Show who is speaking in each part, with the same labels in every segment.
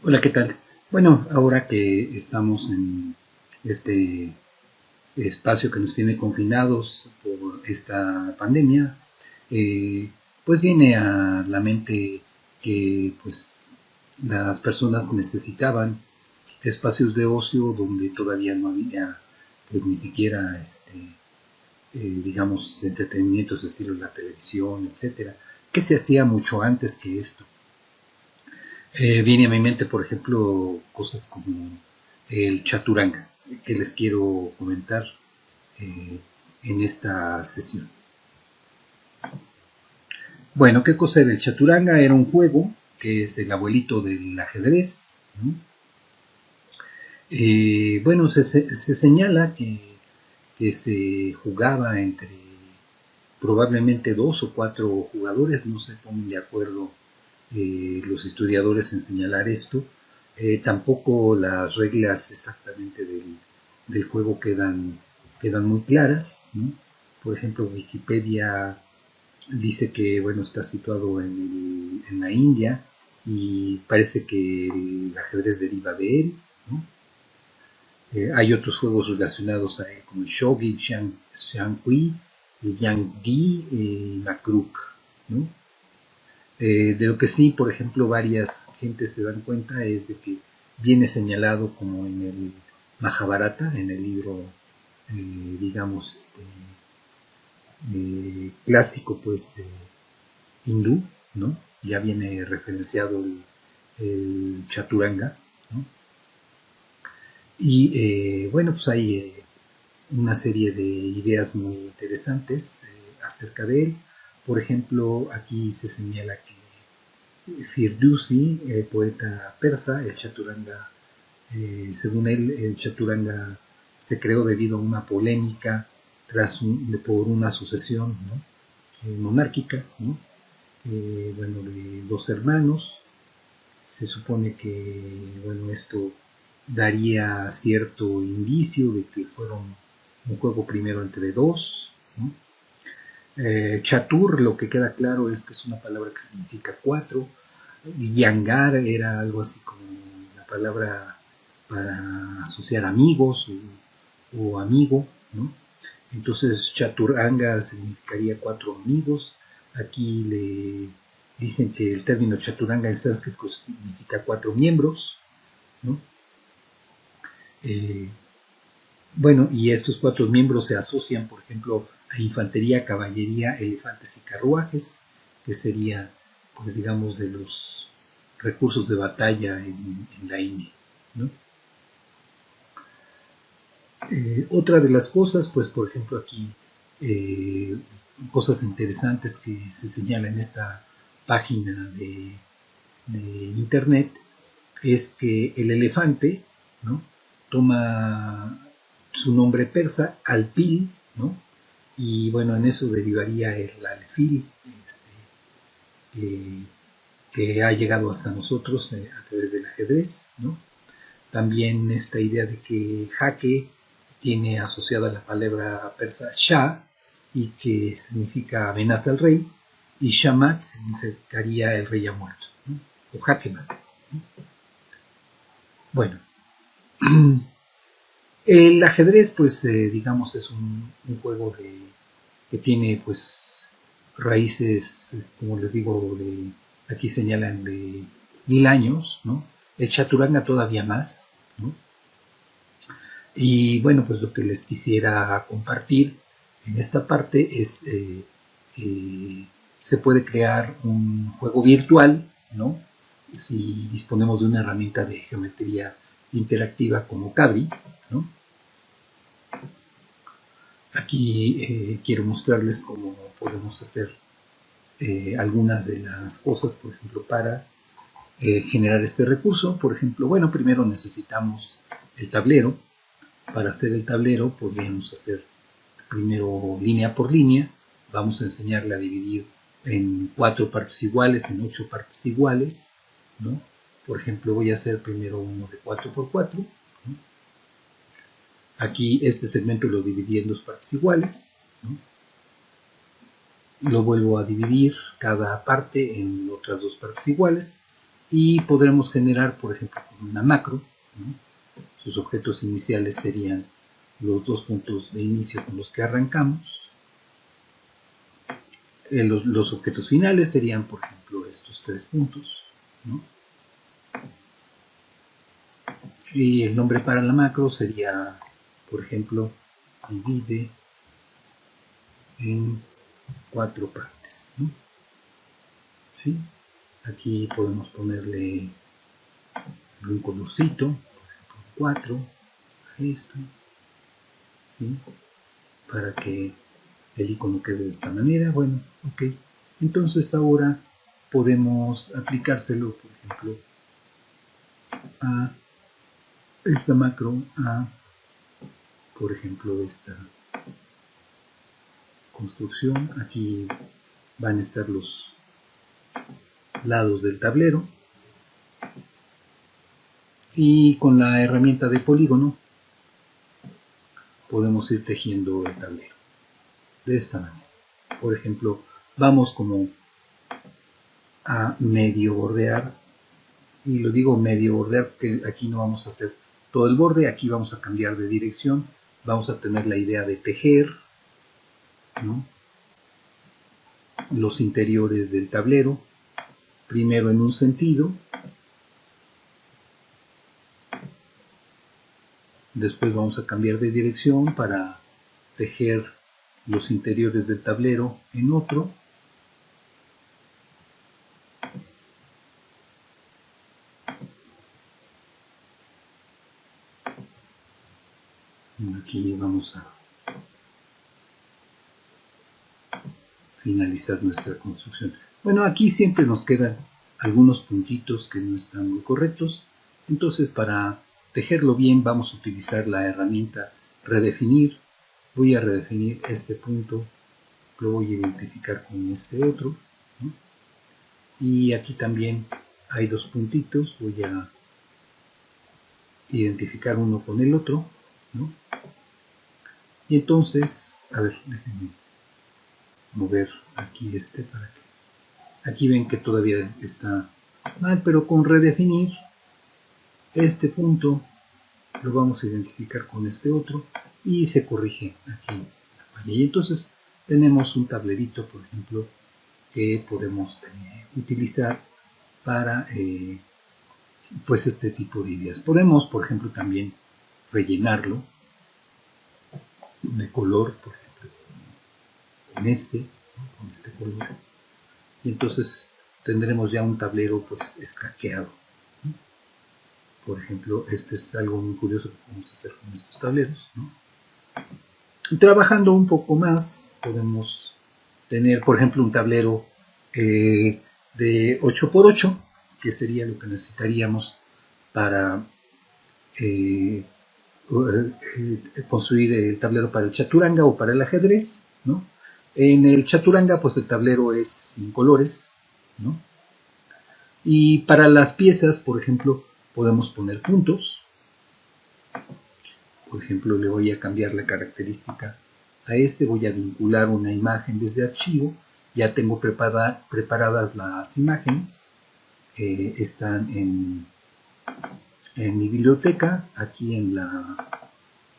Speaker 1: Hola, ¿qué tal? Bueno, ahora que estamos en este espacio que nos tiene confinados por esta pandemia, eh, pues viene a la mente que pues las personas necesitaban espacios de ocio donde todavía no había pues ni siquiera digamos entretenimientos estilo la televisión, etcétera, que se hacía mucho antes que esto. Viene a mi mente, por ejemplo, cosas como el chaturanga, que les quiero comentar eh, en esta sesión. Bueno, ¿qué cosa era el chaturanga? Era un juego que es el abuelito del ajedrez, ¿no? Bueno, se señala que se jugaba entre probablemente dos o cuatro jugadores, no se ponen de acuerdo los historiadores en señalar esto. Tampoco las reglas exactamente del juego quedan muy claras, ¿no? Por ejemplo, Wikipedia dice que bueno, está situado en la India y parece que el ajedrez deriva de él, ¿no? Hay otros juegos relacionados a él como el shogi, xiangqi, el yanggi y makruk, ¿no? De lo que sí, por ejemplo, varias gentes se dan cuenta es de que viene señalado como en el Mahabharata, en el libro, digamos, clásico, pues, hindú, ¿no? Ya viene referenciado el Chaturanga, ¿no? Y bueno, pues hay una serie de ideas muy interesantes acerca de él. Por ejemplo, aquí se señala que Firdusi, poeta persa, el chaturanga, según él, el chaturanga se creó debido a una polémica por una sucesión, ¿no? Monárquica, ¿no? Bueno, de dos hermanos. Se supone que bueno, esto daría cierto indicio de que fueron un juego primero entre dos, ¿no? Chatur, lo que queda claro es que es una palabra que significa cuatro. Yangar era algo así como la palabra para asociar amigos o amigo, ¿no? Entonces Chaturanga significaría cuatro amigos. Aquí le dicen que el término Chaturanga en sánscrito significa cuatro miembros, ¿no? Eh, bueno, y estos cuatro miembros se asocian, por ejemplo, a infantería, caballería, elefantes y carruajes, que sería, pues digamos, de los recursos de batalla en la India, ¿no? Otra de las cosas, pues por ejemplo aquí, eh, cosas interesantes que se señalan en esta página de internet, es que el elefante, ¿no? Toma su nombre persa, alpil, ¿no? Y bueno, en eso derivaría el alfil, eh, que ha llegado hasta nosotros a través del ajedrez, ¿no? También esta idea de que jaque tiene asociada la palabra persa shah y que significa amenaza al rey, y shamat significaría el rey ha muerto, ¿no? O jaque mate, ¿no? Bueno, el ajedrez, pues digamos, es un juego que tiene pues raíces, como les digo, aquí señalan de 1000 años, ¿no? El chaturanga todavía más, ¿no? Y bueno, pues lo que les quisiera compartir en esta parte es que se puede crear un juego virtual, ¿no? Si disponemos de una herramienta de geometría interactiva como Cabri, ¿no? Aquí quiero mostrarles cómo podemos hacer algunas de las cosas, por ejemplo, para generar este recurso. Por ejemplo, bueno, primero necesitamos el tablero. Para hacer el tablero podríamos hacer primero línea por línea. Vamos a enseñarle a dividir en 4 partes iguales, en 8 partes iguales, ¿no? Por ejemplo, voy a hacer primero uno de 4 por 4, ¿no? Aquí este segmento lo dividí en 2 partes iguales, ¿no? Lo vuelvo a dividir cada parte en otras 2 partes iguales y podremos generar, por ejemplo, una macro, ¿no? Sus objetos iniciales serían los dos puntos de inicio con los que arrancamos. Los objetos finales serían, por ejemplo, estos tres puntos, ¿no? Y el nombre para la macro sería, por ejemplo, divide en 4 partes, ¿no? ¿Sí? Aquí podemos ponerle un colorcito, por ejemplo, 4, esto, ¿sí? Para que el icono quede de esta manera. Bueno, ok. Entonces ahora podemos aplicárselo, por ejemplo, a esta macro, a, por ejemplo, esta construcción. Aquí van a estar los lados del tablero, y con la herramienta de polígono podemos ir tejiendo el tablero de esta manera. Por ejemplo, vamos como a medio bordear, y lo digo medio bordear porque aquí no vamos a hacer todo el borde, aquí vamos a cambiar de dirección, vamos a tener la idea de tejer, ¿no?, los interiores del tablero, primero en un sentido, después vamos a cambiar de dirección para tejer los interiores del tablero en otro, aquí vamos a finalizar nuestra construcción. Bueno, aquí siempre nos quedan algunos puntitos que no están muy correctos, entonces para tejerlo bien vamos a utilizar la herramienta redefinir. Voy a redefinir este punto, lo voy a identificar con este otro, ¿no? Y aquí también hay dos puntitos, voy a identificar uno con el otro, ¿no? Y entonces, a ver, déjenme mover aquí este para que... Aquí ven que todavía está mal, pero con redefinir este punto lo vamos a identificar con este otro y se corrige aquí la falla. Y entonces tenemos un tablerito, por ejemplo, que podemos utilizar para pues este tipo de ideas. Podemos, por ejemplo, también rellenarlo de color, por ejemplo, con este color, y entonces tendremos ya un tablero pues escaqueado. Por ejemplo, este es algo muy curioso que podemos hacer con estos tableros, ¿no? Y trabajando un poco más, podemos tener, por ejemplo, un tablero de 8×8, que sería lo que necesitaríamos para construir el tablero para el chaturanga o para el ajedrez, ¿no? En el chaturanga, pues el tablero es sin colores, ¿no? Y para las piezas, por ejemplo, podemos poner puntos. Por ejemplo, le voy a cambiar la característica a este, voy a vincular una imagen desde archivo, ya tengo preparadas las imágenes, están en mi biblioteca, aquí en la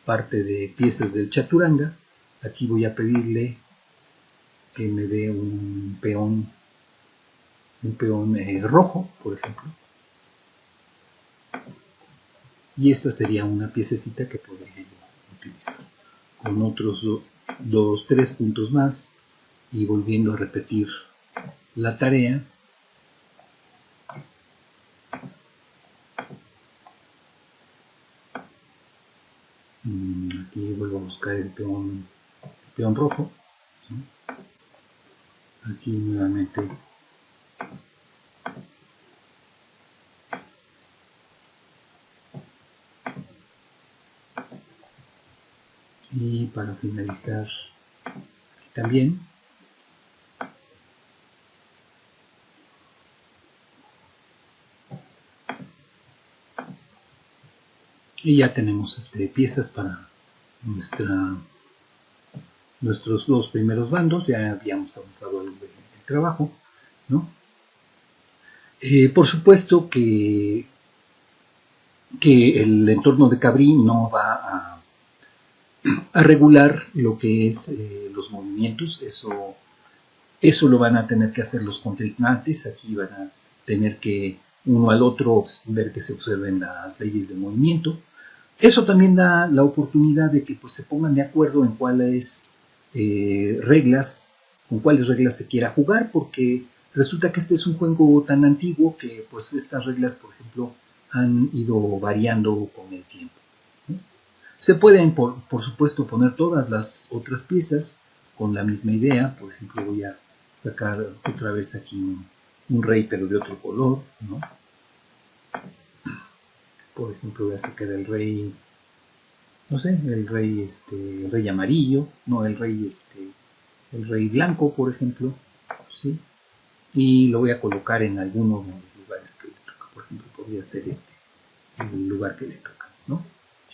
Speaker 1: parte de piezas del chaturanga. Aquí voy a pedirle que me dé un peón rojo, por ejemplo, y esta sería una piececita que podría yo utilizar con otros 2-3 puntos más, y volviendo a repetir la tarea. Aquí vuelvo a buscar el peón rojo, ¿sí? Aquí nuevamente y para finalizar aquí también y ya tenemos piezas para nuestros dos primeros bandos. Ya habíamos avanzado el trabajo, ¿no? Por supuesto que el entorno de Cabrí no va a regular lo que es los movimientos, eso lo van a tener que hacer los contrincantes, aquí van a tener que uno al otro ver que se observen las leyes de movimiento. Eso también da la oportunidad de que pues, se pongan de acuerdo en cuáles reglas, con cuáles reglas se quiera jugar, porque resulta que este es un juego tan antiguo que pues estas reglas, por ejemplo, han ido variando con el tiempo, ¿no? Se pueden, por supuesto, poner todas las otras piezas con la misma idea. Por ejemplo, voy a sacar otra vez aquí un rey, pero de otro color, ¿no? Por ejemplo, voy a sacar el rey, no sé, el rey amarillo, no, el rey blanco, por ejemplo, ¿sí? Y lo voy a colocar en alguno de los lugares que le toca. Por ejemplo, podría ser el lugar que le toca, ¿no?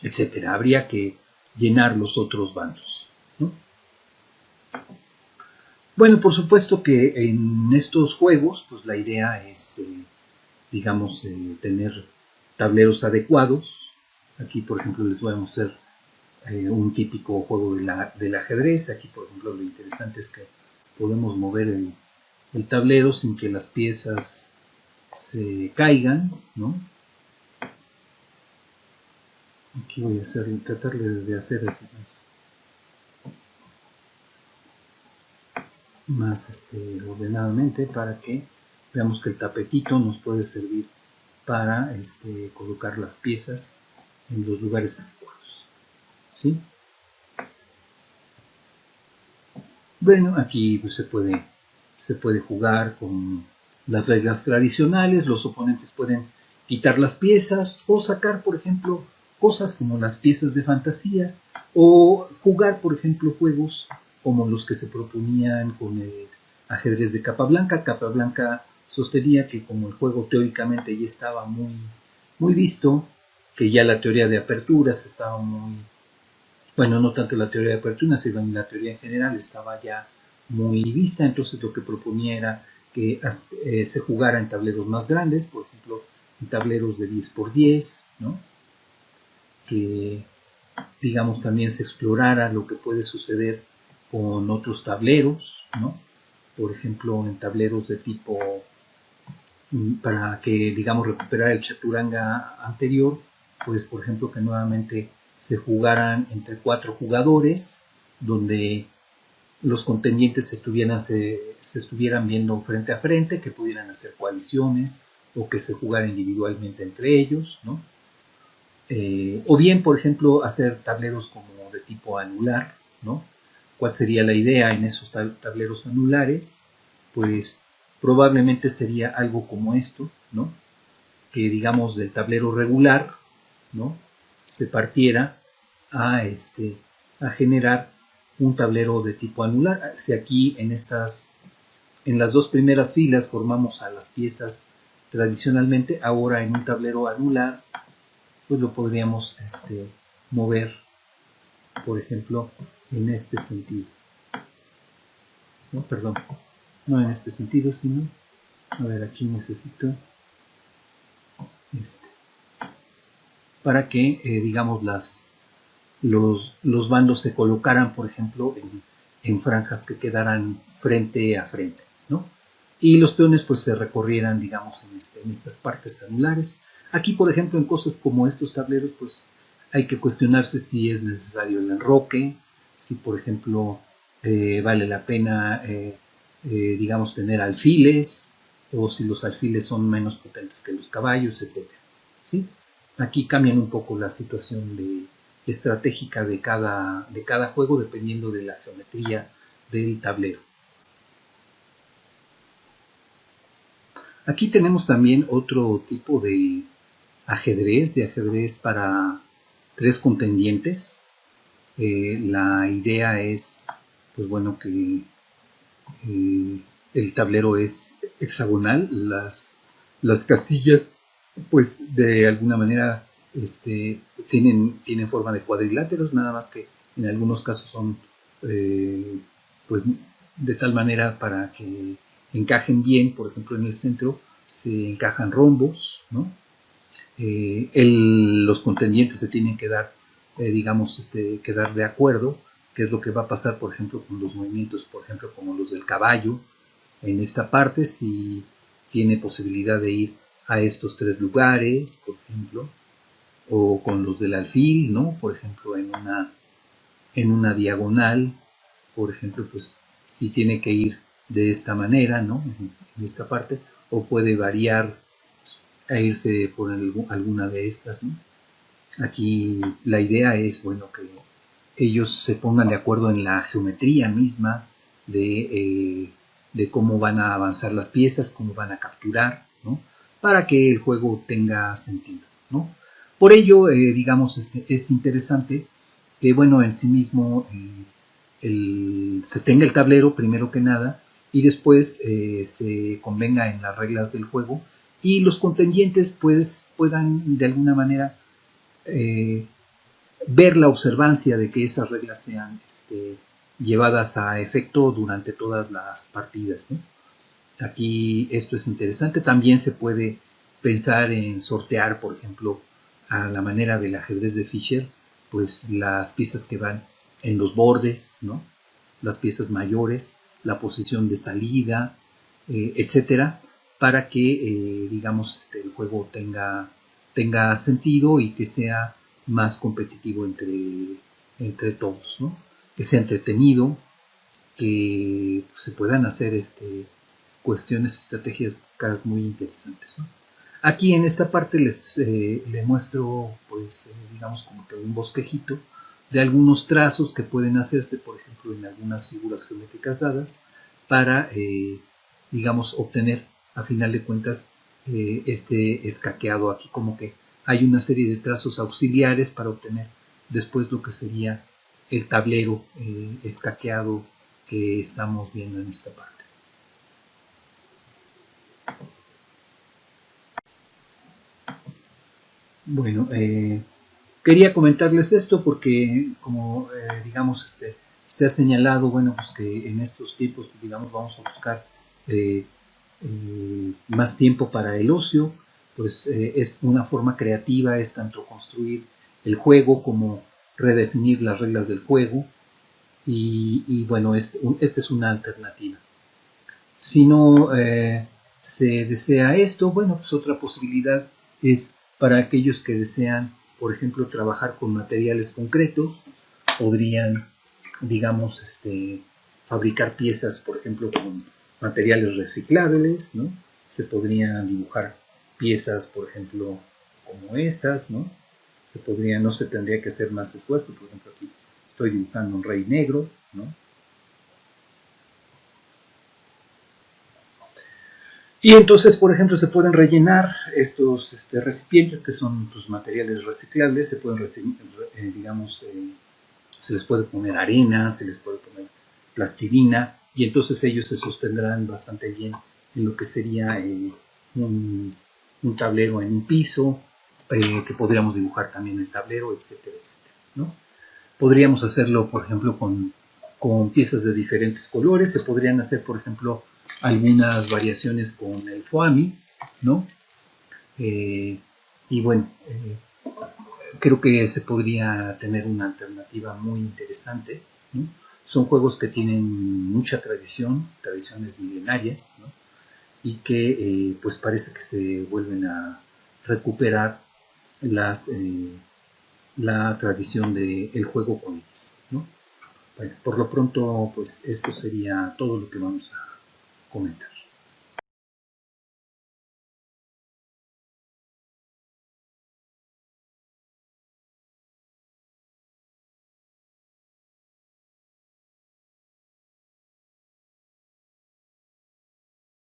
Speaker 1: Etcétera. Habría que llenar los otros bandos, ¿no? Bueno, por supuesto que en estos juegos, pues la idea es, digamos, tener tableros adecuados. Aquí, por ejemplo, les voy a mostrar un típico juego del ajedrez. Aquí, por ejemplo, lo interesante es que podemos mover el tablero sin que las piezas se caigan, ¿no? Aquí voy a tratar de hacer así más ordenadamente para que veamos que el tapetito nos puede servir para colocar las piezas en los lugares adecuados, ¿sí? Bueno, aquí pues, se puede jugar con las reglas tradicionales. Los oponentes pueden quitar las piezas o sacar, por ejemplo, cosas como las piezas de fantasía, o jugar, por ejemplo, juegos como los que se proponían con el ajedrez de Capablanca. Capablanca sostenía que como el juego teóricamente ya estaba muy visto, que ya la teoría de aperturas estaba bueno, no tanto la teoría de apertura, sino la teoría en general estaba ya muy vista. Entonces lo que proponía era que se jugara en tableros más grandes, por ejemplo, en tableros de 10 por 10, ¿no? Que, digamos, también se explorara lo que puede suceder con otros tableros, ¿no? Por ejemplo, en tableros de tipo, para que, digamos, recuperar el chaturanga anterior, pues, por ejemplo, que nuevamente se jugaran entre 4 jugadores, donde los contendientes se estuvieran viendo frente a frente, que pudieran hacer coaliciones o que se jugara individualmente entre ellos, ¿no? O bien, por ejemplo, hacer tableros como de tipo anular, ¿no? ¿Cuál sería la idea en esos tableros anulares? Pues probablemente sería algo como esto, ¿no? Que digamos del tablero regular, ¿no? Se partiera a, a generar un tablero de tipo anular. Si aquí en las dos primeras filas formamos a las piezas tradicionalmente, ahora en un tablero anular, pues lo podríamos mover, por ejemplo, en este sentido. No, perdón, no en este sentido, sino, a ver, aquí necesito para que, digamos, los bandos se colocaran, por ejemplo, en franjas que quedaran frente a frente, ¿no? Y los peones pues se recorrieran, digamos, en estas partes anulares. Aquí, por ejemplo, en cosas como estos tableros, pues hay que cuestionarse si es necesario el enroque, si, por ejemplo, vale la pena, digamos, tener alfiles, o si los alfiles son menos potentes que los caballos, etc. ¿Sí? Aquí cambian un poco la situación estratégica de cada juego dependiendo de la geometría del tablero. Aquí tenemos también otro tipo de ajedrez para 3 contendientes. La idea es, pues bueno, que el tablero es hexagonal, las casillas, pues de alguna manera tienen forma de cuadriláteros, nada más que en algunos casos son pues de tal manera para que encajen bien, por ejemplo en el centro, se encajan rombos, ¿no? Los contendientes se tienen que dar, quedar de acuerdo, qué es lo que va a pasar, por ejemplo, con los movimientos, por ejemplo, como los del caballo, en esta parte, si tiene posibilidad de ir a estos 3 lugares, por ejemplo, o con los del alfil, ¿no? Por ejemplo, en una diagonal, por ejemplo, pues si tiene que ir de esta manera, ¿no? En esta parte, o puede variar a irse por alguna de estas, ¿no? Aquí la idea es, bueno, que ellos se pongan de acuerdo en la geometría misma de cómo van a avanzar las piezas, cómo van a capturar, ¿no? Para que el juego tenga sentido, ¿no? Por ello, digamos, es interesante que, bueno, en sí mismo se tenga el tablero primero que nada y después se convenga en las reglas del juego y los contendientes pues puedan de alguna manera ver la observancia de que esas reglas sean llevadas a efecto durante todas las partidas, ¿no? Aquí esto es interesante. También se puede pensar en sortear, por ejemplo, a la manera del ajedrez de Fischer, pues las piezas que van en los bordes, ¿no? Las piezas mayores, la posición de salida, etcétera, para que, digamos, el juego tenga sentido y que sea más competitivo entre todos, ¿no? Que sea entretenido, que se puedan hacer cuestiones estratégicas muy interesantes, ¿no? Aquí en esta parte les muestro, pues, digamos, como que un bosquejito de algunos trazos que pueden hacerse, por ejemplo, en algunas figuras geométricas dadas, para, digamos, obtener, a final de cuentas, este escaqueado. Aquí como que hay una serie de trazos auxiliares para obtener después lo que sería el tablero escaqueado que estamos viendo en esta parte. Bueno, quería comentarles esto porque, como digamos, se ha señalado, bueno, pues que en estos tiempos, digamos, vamos a buscar más tiempo para el ocio, pues es una forma creativa, es tanto construir el juego como redefinir las reglas del juego y bueno, esta es una alternativa. Si no se desea esto, bueno, pues otra posibilidad es para aquellos que desean, por ejemplo, trabajar con materiales concretos, podrían, digamos, fabricar piezas, por ejemplo, con materiales reciclables, ¿no? Se podrían dibujar piezas, por ejemplo, como estas, ¿no? No se tendría que hacer más esfuerzo, por ejemplo, aquí estoy dibujando un rey negro, ¿no? Y entonces, por ejemplo, se pueden rellenar estos recipientes que son pues, materiales reciclables, se pueden, digamos, se les puede poner arena, se les puede poner plastilina, y entonces ellos se sostendrán bastante bien en lo que sería un tablero en un piso, que podríamos dibujar también el tablero, etcétera, etcétera, ¿no? Podríamos hacerlo, por ejemplo, con piezas de diferentes colores, se podrían hacer, por ejemplo, algunas variaciones con el foamy, ¿no? Y bueno, creo que se podría tener una alternativa muy interesante, ¿no? Son juegos que tienen mucha tradición, tradiciones milenarias, ¿no? Y que pues parece que se vuelven a recuperar la tradición del juego con ellas, ¿no? Bueno, por lo pronto, pues esto sería todo lo que vamos a comentar.